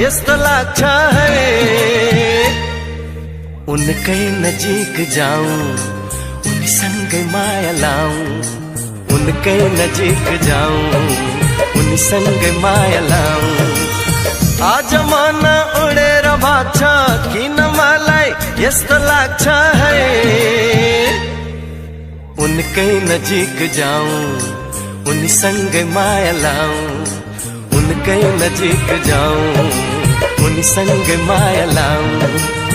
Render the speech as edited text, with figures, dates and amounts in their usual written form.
यस्तो लाग्छ है उनकै नजिक जाऊं उनीसँगै माया लाऊं उनकै नजिक जाऊं उनीसँगै माया लाऊं आज मन उडेर भाग्छ किन मलाई यस्तो लाग्छ है उनकै नजिक जाऊं उनीसँगै माया लाऊं उनकै नजिक जाऊं उनीसँगै माया लाऊं